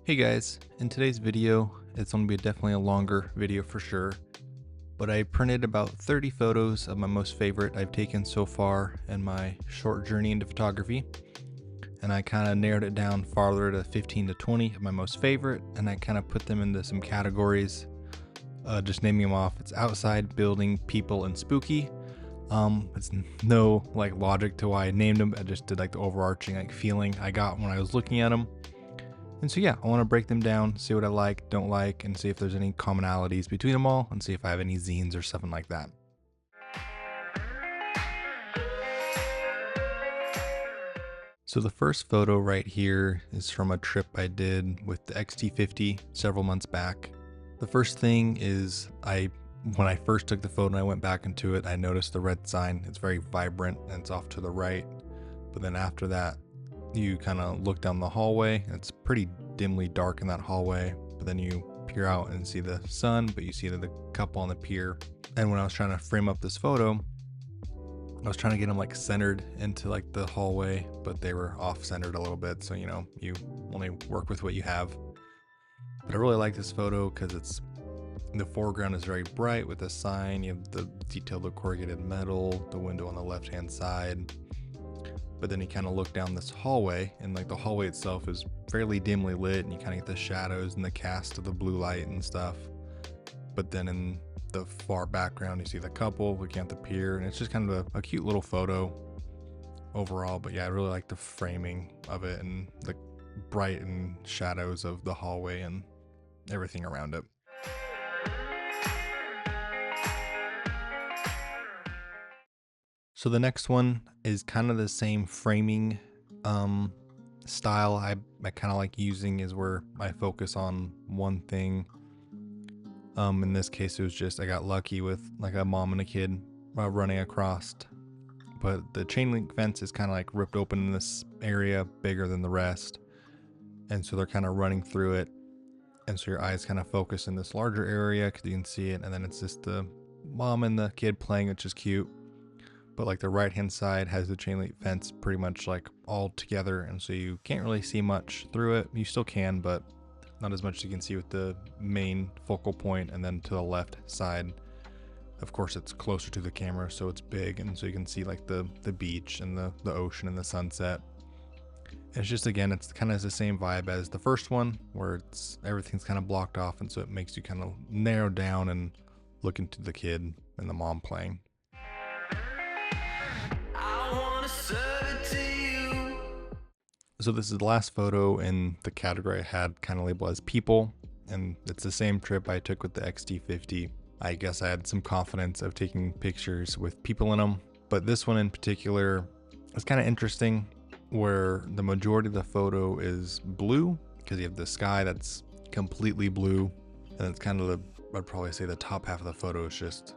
Hey guys, in today's video, it's going to be definitely a longer video for sure, but I printed about 30 photos of my most favorite I've taken so far in my short journey into photography, and I kind of narrowed it down farther to 15 to 20 of my most favorite, and I kind of put them into some categories, just naming them off. It's outside, building, people, and spooky. It's no like logic to why I named them. I just did like the overarching like feeling I got when I was looking at them. And so yeah, I want to break them down, see what I like, don't like, and see if there's any commonalities between them all, and see if I have any zines or something like that. So the first photo right here is from a trip I did with the XT50 several months back. The first thing is when I first took the photo and I went back into it, I noticed the red sign. It's very vibrant and it's off to the right. But then after that, you kind of look down the hallway. It's pretty dimly dark in that hallway, but then you peer out and see the sun, but you see the couple on the pier. And when I was trying to frame up this photo, I was trying to get them like centered into like the hallway, but they were off centered a little bit. So, you know, you only work with what you have. But I really like this photo because the foreground is very bright with a sign. You have the detailed corrugated metal, the window on the left-hand side. But then you kind of look down this hallway, and like the hallway itself is fairly dimly lit, and you kind of get the shadows and the cast of the blue light and stuff. But then in the far background, you see the couple looking at the pier, and it's just kind of a cute little photo overall. But yeah, I really like the framing of it and the bright and shadows of the hallway and everything around it. So the next one is kind of the same framing style I kind of like using, is where I focus on one thing. In this case, it was just I got lucky with like a mom and a kid running across, but the chain link fence is kind of like ripped open in this area, bigger than the rest, and so they're kind of running through it, and so your eyes kind of focus in this larger area because you can see it, and then it's just the mom and the kid playing, which is cute. But like the right hand side has the chain link fence pretty much like all together, and so you can't really see much through it. You still can, but not as much as you can see with the main focal point. And then to the left side, of course, it's closer to the camera, so it's big, and so you can see like the beach and the ocean and the sunset. And it's just, again, it's kind of the same vibe as the first one, where everything's kind of blocked off, and so it makes you kind of narrow down and look into the kid and the mom playing. So this is the last photo in the category I had kind of labeled as people, and it's the same trip I took with the XT50. I guess I had some confidence of taking pictures with people in them, but this one in particular is kind of interesting, where the majority of the photo is blue because you have the sky that's completely blue, and it's kind of I'd probably say the top half of the photo is just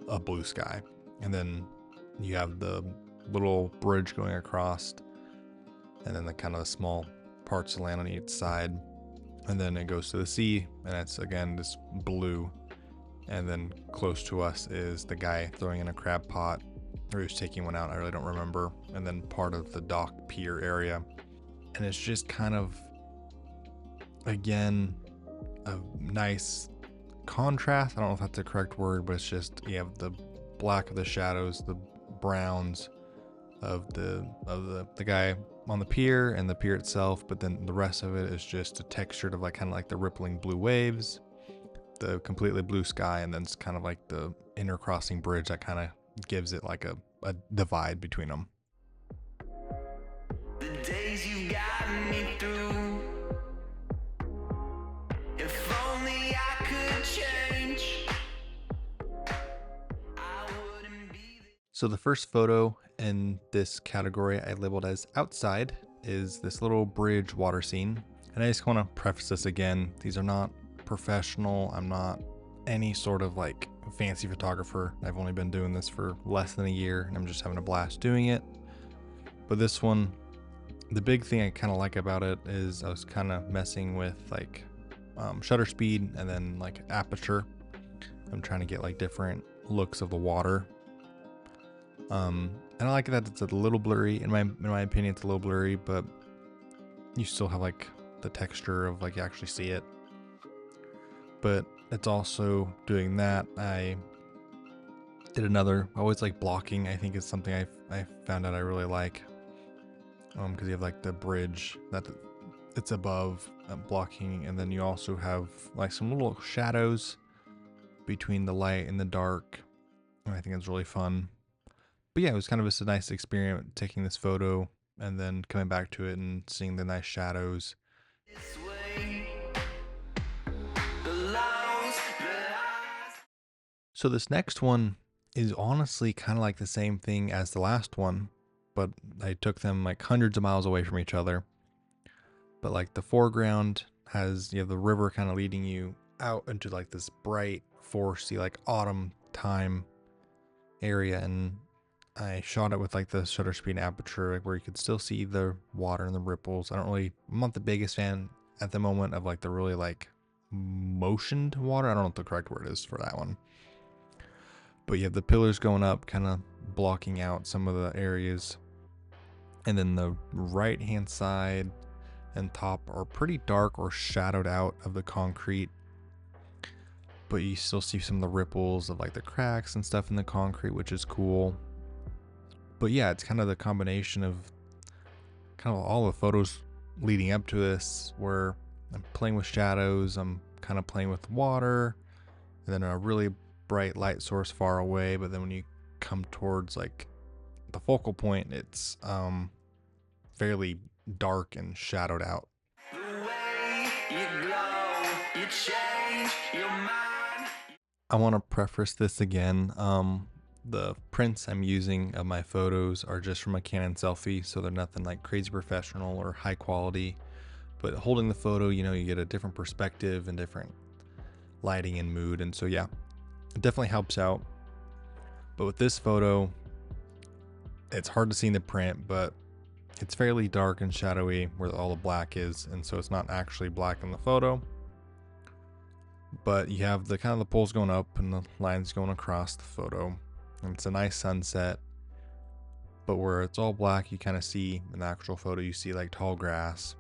a blue sky, and then you have the little bridge going across, and then the kind of small parts of land on each side, and then it goes to the sea, and it's again this blue, and then close to us is the guy throwing in a crab pot, or he's taking one out, I really don't remember, and then part of the dock pier area. And it's just kind of, again, a nice contrast. I don't know if that's the correct word, but it's just, you have the black of the shadows, the browns of the guy on the pier and the pier itself, but then the rest of it is just a texture of like kind of like the rippling blue waves, the completely blue sky, and then it's kind of like the intercrossing bridge that kind of gives it like a divide between them. The days you got me through. If only I could change, I wouldn't be. So the first photo in this category I labeled as outside is this little bridge water scene. And I just want to preface this again. These are not professional. I'm not any sort of like fancy photographer. I've only been doing this for less than a year, and I'm just having a blast doing it. But this one, the big thing I kind of like about it is I was kind of messing with like shutter speed and then like aperture. I'm trying to get like different looks of the water. And I like that it's a little blurry. In my opinion, it's a little blurry, but you still have like the texture of like you actually see it. But it's also doing that. I did another, I always like blocking. I think is something I found out I really like, because you have like the bridge that it's above blocking, and then you also have like some little shadows between the light and the dark, and I think it's really fun. But yeah, it was kind of just a nice experiment taking this photo and then coming back to it and seeing the nice shadows. This way. The lungs, the eyes. So this next one is honestly kind of like the same thing as the last one, but I took them like hundreds of miles away from each other. But like the foreground has, you have the river kind of leading you out into like this bright foresty like autumn time area, and I shot it with like the shutter speed aperture, like where you could still see the water and the ripples. I'm not the biggest fan at the moment of like the really like motioned water. I don't know what the correct word is for that one. But you have the pillars going up, kind of blocking out some of the areas. And then the right hand side and top are pretty dark or shadowed out of the concrete. But you still see some of the ripples of like the cracks and stuff in the concrete, which is cool. But yeah, it's kind of the combination of kind of all the photos leading up to this where I'm playing with shadows, I'm kind of playing with water, and then a really bright light source far away. But then when you come towards like the focal point, it's fairly dark and shadowed out. The way you glow, you change your mind. I want to preface this again. The prints I'm using of my photos are just from a Canon selfie, so they're nothing like crazy professional or high quality. But holding the photo, you know, you get a different perspective and different lighting and mood, and so yeah, it definitely helps out. But with this photo, it's hard to see in the print, but it's fairly dark and shadowy where all the black is, and so it's not actually black in the photo. But you have the kind of the poles going up and the lines going across the photo, and it's a nice sunset. But where it's all black, you kind of see in the actual photo, you see like tall grass,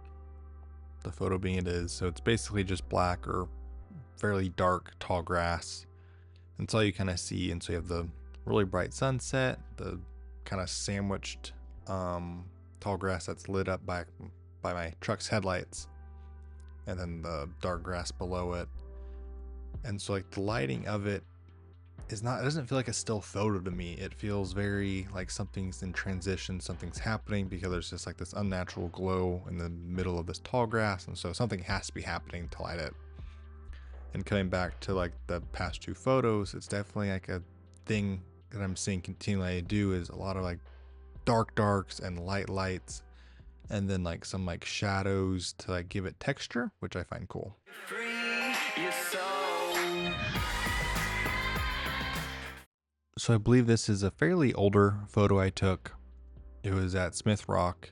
the photo being it is. So it's basically just black or fairly dark tall grass. That's all you kind of see. And so you have the really bright sunset, the kind of sandwiched tall grass that's lit up by my truck's headlights, and then the dark grass below it. And so like the lighting of it is not, it doesn't feel like a still photo to me. It feels very like something's in transition, something's happening, because there's just like this unnatural glow in the middle of this tall grass, and so something has to be happening to light it. And coming back to like the past two photos, it's definitely like a thing that I'm seeing continually do is a lot of like dark darks and light lights, and then like some like shadows to like give it texture, which I find cool. Free your soul. So I believe this is a fairly older photo I took. It was at Smith Rock,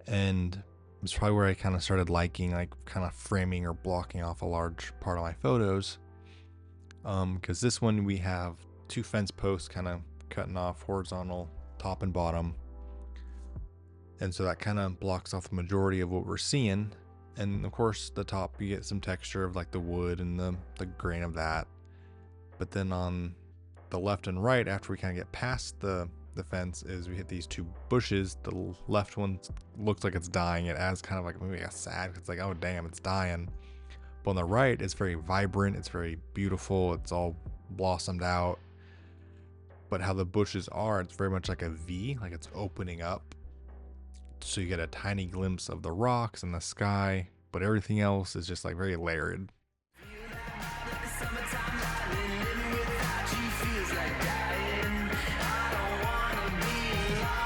and it's probably where I kind of started liking like kind of framing or blocking off a large part of my photos. Because this one we have two fence posts kind of cutting off horizontal top and bottom, and so that kind of blocks off the majority of what we're seeing. And of course the top, you get some texture of like the wood and the grain of that. But then on the left and right, after we kind of get past the fence, is we hit these two bushes. The left one looks like it's dying. It adds kind of like maybe a sad, it's like, oh damn, it's dying. But on the right, it's very vibrant, it's very beautiful, it's all blossomed out. But how the bushes are, it's very much like a V, like it's opening up. So you get a tiny glimpse of the rocks and the sky, but everything else is just like very layered. Summertime lightning, living without you feels like dying. I don't wanna be alone.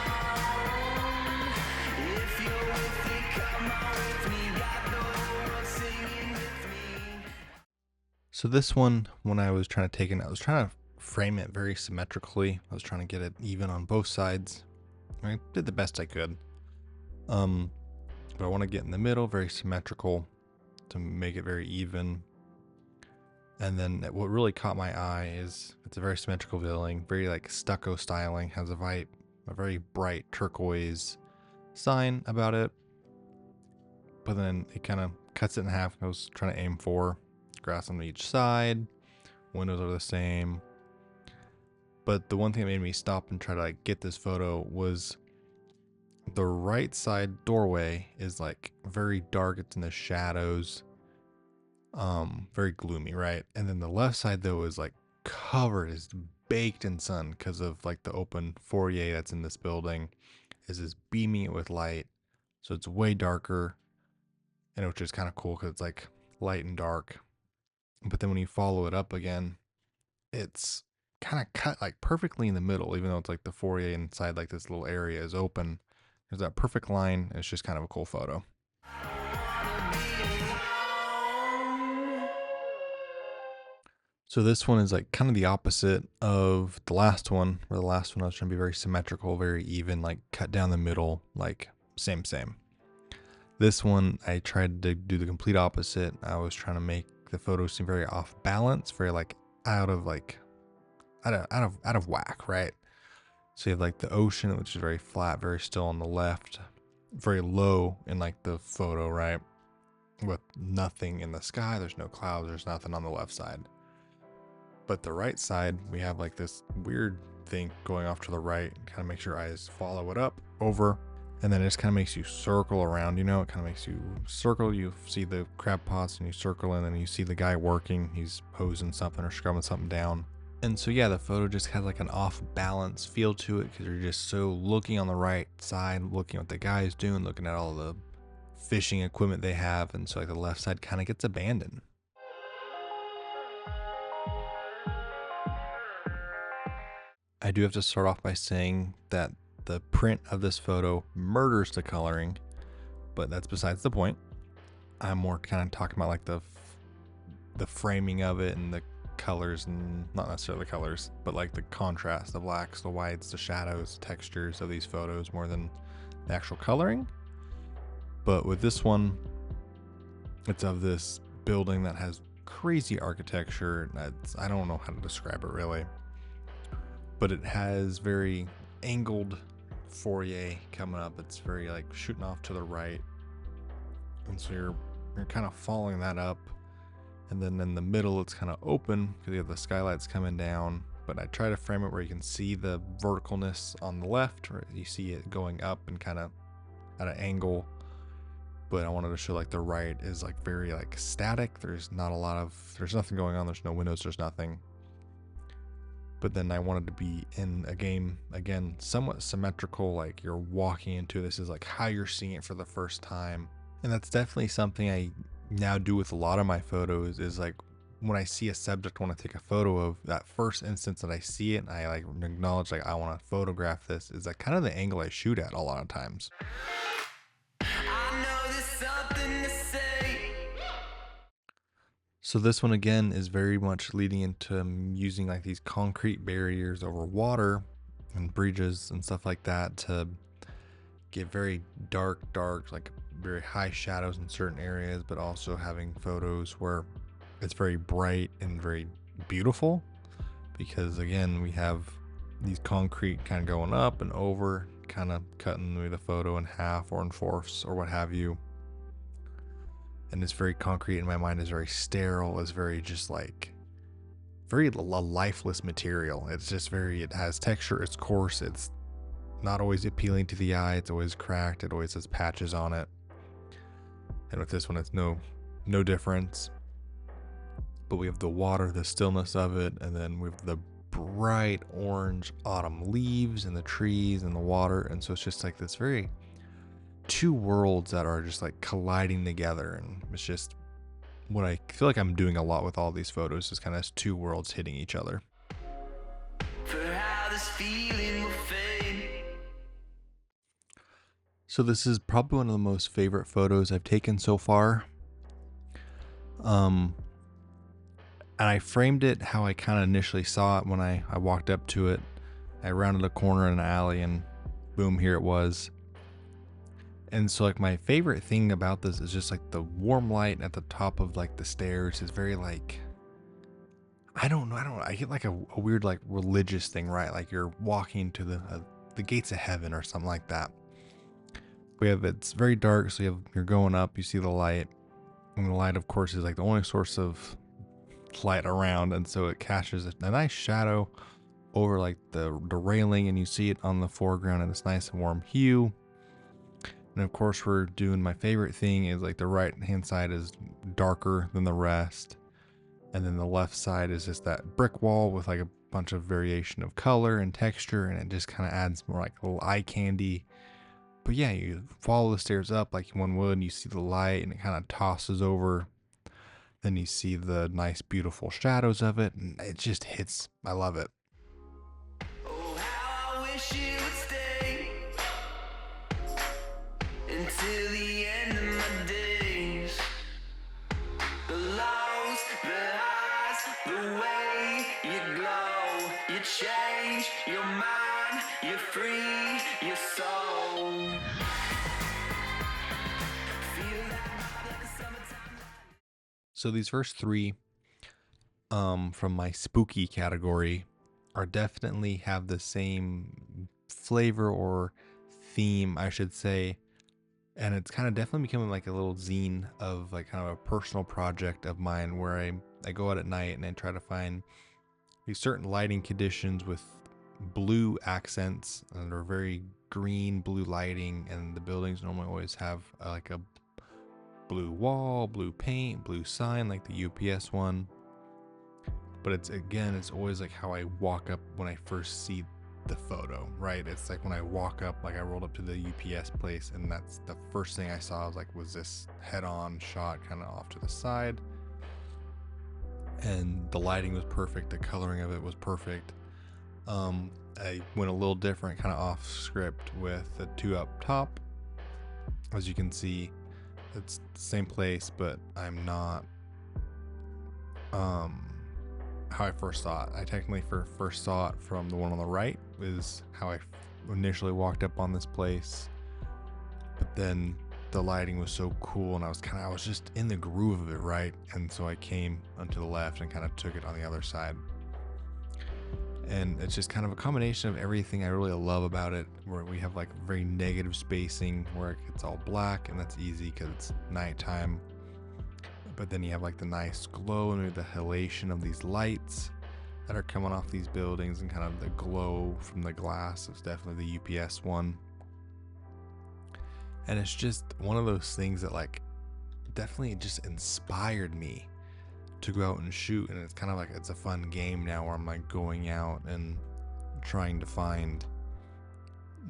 If you're with me, come on with me. Got the whole world singing with me. So this one, when I was trying to take it, I was trying to frame it very symmetrically. I was trying to get it even on both sides. I did the best I could. But I want to get in the middle, very symmetrical, to make it very even. And then what really caught my eye is it's a very symmetrical building, very like stucco styling, has a very bright turquoise sign about it. but then it kind of cuts it in half. I was trying to aim for grass on each side. Windows are the same. But the one thing that made me stop and try to like get this photo was the right side doorway is like very dark. It's in the shadows. Very gloomy, right? And then the left side though is like covered, is baked in sun because of like the open foyer that's in this building is just beaming it with light. So it's way darker, and which is kind of cool because it's like light and dark. But then when you follow it up again, it's kind of cut like perfectly in the middle, even though it's like the foyer inside like this little area is open. There's that perfect line. It's just kind of a cool photo. So this one is like kind of the opposite of the last one, where the last one I was trying to be very symmetrical, very even, like cut down the middle, like same. This one I tried to do the complete opposite. I was trying to make the photo seem very off balance, very like out of whack, right? So you have like the ocean, which is very flat, very still on the left, very low in like the photo, right? With nothing in the sky, there's no clouds, there's nothing on the left side. But the right side, we have like this weird thing going off to the right, kind of makes your eyes follow it up over, and then it just kind of makes you circle around, you know, it kind of makes you circle. You see the crab pots and you circle, and then you see the guy working, he's hosing something or scrubbing something down. And so yeah, the photo just has like an off balance feel to it because you're just so looking on the right side, looking at what the guy's doing, looking at all the fishing equipment they have, and so like the left side kind of gets abandoned. I do have to start off by saying that the print of this photo murders the coloring, but that's besides the point. I'm more kind of talking about like the framing of it and the colors, and not necessarily the colors, but like the contrast, the blacks, the whites, the shadows, textures of these photos more than the actual coloring. But with this one, it's of this building that has crazy architecture. I don't know how to describe it really, but it has very angled foyer coming up. It's very like shooting off to the right, and so you're kind of following that up, and then in the middle it's kind of open because you have the skylights coming down. But I try to frame it where you can see the verticalness on the left, or you see it going up and kind of at an angle. But I wanted to show like the right is like very like static. There's nothing going on. There's no windows, there's nothing. But then I wanted to be in a game, again, somewhat symmetrical, like you're walking into this is like how you're seeing it for the first time. And that's definitely something I now do with a lot of my photos, is like when I see a subject I want to take a photo of, that first instance that I see it and I like acknowledge like I want to photograph this, is like kind of the angle I shoot at a lot of times. I know there's something to say. So this one again is very much leading into using like these concrete barriers over water and bridges and stuff like that to get very dark, like very high shadows in certain areas, but also having photos where it's very bright and very beautiful, because again, we have these concrete kind of going up and over, kind of cutting the photo in half or in fourths or what have you. And it's very concrete in my mind, is very sterile, is very just like very lifeless material. It's just very, it has texture, it's coarse, it's not always appealing to the eye, it's always cracked, it always has patches on it. And with this one, it's no difference. But we have the water, the stillness of it, and then we have the bright orange autumn leaves and the trees and the water. And so it's just like this very two worlds that are just like colliding together, and it's just what I feel like I'm doing a lot with all these photos, is kind of two worlds hitting each other. For how this feeling will fade. So this is probably one of the most favorite photos I've taken so far. And I framed it how I kind of initially saw it when I walked up to it. I rounded a corner in an alley and boom, here it was. And so like my favorite thing about this is just like the warm light at the top of like the stairs is very like, I don't know, I get like a weird like religious thing, right? Like you're walking to the gates of heaven or something like that. it's very dark, so you're going up, you see the light, and the light, of course, is like the only source of light around, and so it casts a nice shadow over like the railing, and you see it on the foreground in this nice warm hue. And of course, we're doing my favorite thing is like the right hand side is darker than the rest, and then the left side is just that brick wall with like a bunch of variation of color and texture, and it just kind of adds more like a little eye candy. But yeah, you follow the stairs up like one would, and you see the light, and it kind of tosses over. Then you see the nice, beautiful shadows of it, and it just hits. I love it. Oh, how I wish you would stay until the end of my days. The lows, the highs, the way you glow, you change your mind, you free your soul. Feel that vibe like the summertime. So these first three, from my spooky category, are definitely have the same flavor or theme, I should say. And it's kind of definitely becoming like a little zine of like kind of a personal project of mine where I go out at night and I try to find these certain lighting conditions with blue accents, and they're very green blue lighting, and the buildings normally always have like a blue wall, blue paint, blue sign like the UPS one. But it's always like how I walk up when I first see the photo, right? It's like when I walk up, like I rolled up to the UPS place, and that's the first thing I saw. I was like, was this head-on shot kind of off to the side? And the lighting was perfect, the coloring of it was perfect. I went a little different, kind of off script with the two up top. As you can see, it's the same place, but I'm not how I first saw it. I technically first saw it from the one on the right, is how I initially walked up on this place. But then the lighting was so cool, and I was just in the groove of it, right? And so I came onto the left and kind of took it on the other side. And it's just kind of a combination of everything I really love about it, where we have like very negative spacing where it's all black, and that's easy because it's nighttime. But then you have like the nice glow and the halation of these lights that are coming off these buildings, and kind of the glow from the glass. It's definitely the UPS one. And it's just one of those things that like definitely just inspired me to go out and shoot. And it's kind of like, it's a fun game now where I'm like going out and trying to find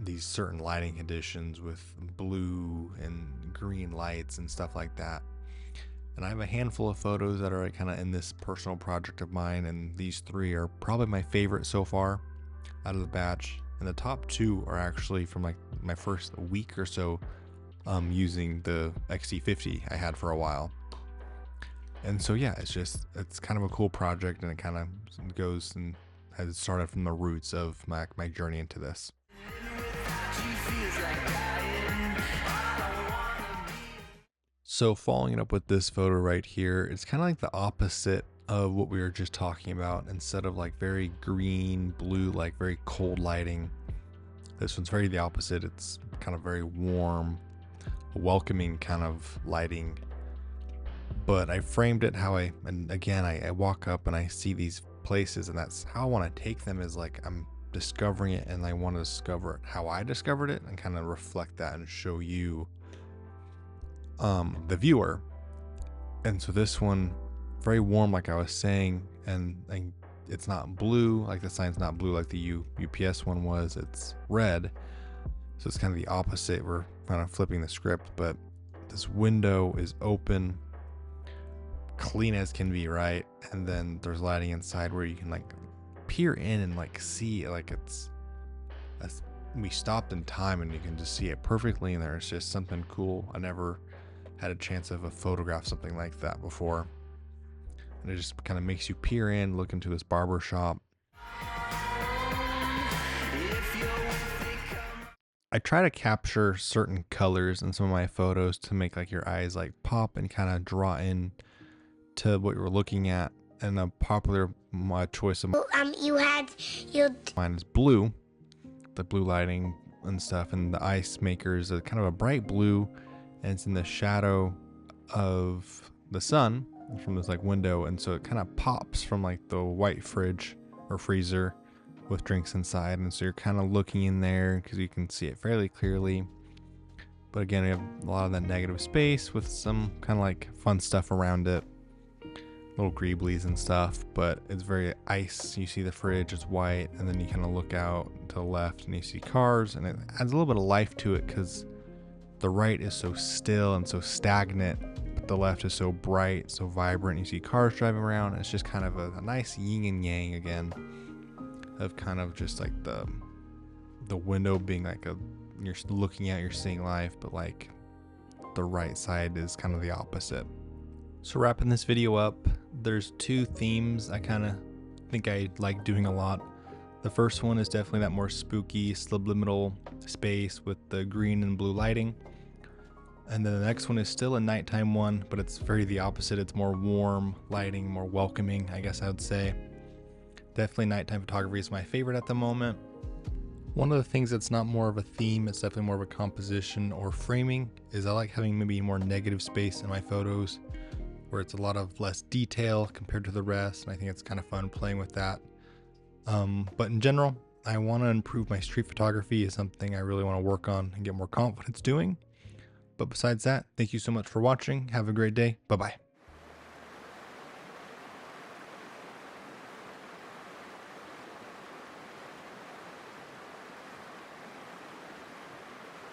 these certain lighting conditions with blue and green lights and stuff like that. And I have a handful of photos that are kind of in this personal project of mine, and these three are probably my favorite so far out of the batch. And the top two are actually from like my first week or so using the XT50 I had for a while. And so yeah, it's kind of a cool project, and it kind of goes and has started from the roots of my journey into this. So following it up with this photo right here, it's kind of like the opposite of what we were just talking about. Instead of like very green, blue, like very cold lighting, this one's very the opposite. It's kind of very warm, welcoming kind of lighting. But I framed it how and again, I walk up and I see these places, and that's how I want to take them, is like I'm discovering it, and I want to discover how I discovered it and kind of reflect that and show you the viewer. And so this one, very warm like I was saying, and it's not blue, like the sign's not blue like the UPS one was, it's red. So it's kind of the opposite. We're kind of flipping the script, but this window is open, clean as can be, right? And then there's lighting inside where you can like peer in and like see, like we stopped in time and you can just see it perfectly in there. It's just something cool. I never had a chance of a photograph something like that before, and it just kind of makes you peer in, look into this barber shop. I try to capture certain colors in some of my photos to make like your eyes like pop and kind of draw in to what you're looking at. And a popular choice of You had your mine is blue, the blue lighting, and stuff, and the ice maker is a kind of a bright blue, and it's in the shadow of the sun from this like window, and so it kind of pops from like the white fridge or freezer with drinks inside, and so you're kind of looking in there because you can see it fairly clearly. But again, we have a lot of that negative space with some kind of like fun stuff around it, little greeblies and stuff, but it's very ice. You see the fridge is white, and then you kind of look out to the left and you see cars, and it adds a little bit of life to it because the right is so still and so stagnant, but the left is so bright, so vibrant. You see cars driving around. It's just kind of a nice yin and yang again of kind of just like the window being like you're looking out, you're seeing life, but like the right side is kind of the opposite. So wrapping this video up, there's two themes I kind of think I like doing a lot. The first one is definitely that more spooky subliminal space with the green and blue lighting. And then the next one is still a nighttime one, but it's very the opposite. It's more warm lighting, more welcoming, I guess I would say. Definitely nighttime photography is my favorite at the moment. One of the things that's not more of a theme, it's definitely more of a composition or framing, is I like having maybe more negative space in my photos where it's a lot of less detail compared to the rest, and I think it's kind of fun playing with that. But in general, I want to improve my street photography. Is something I really want to work on and get more confidence doing. But besides that, thank you so much for watching. Have a great day. Bye-bye.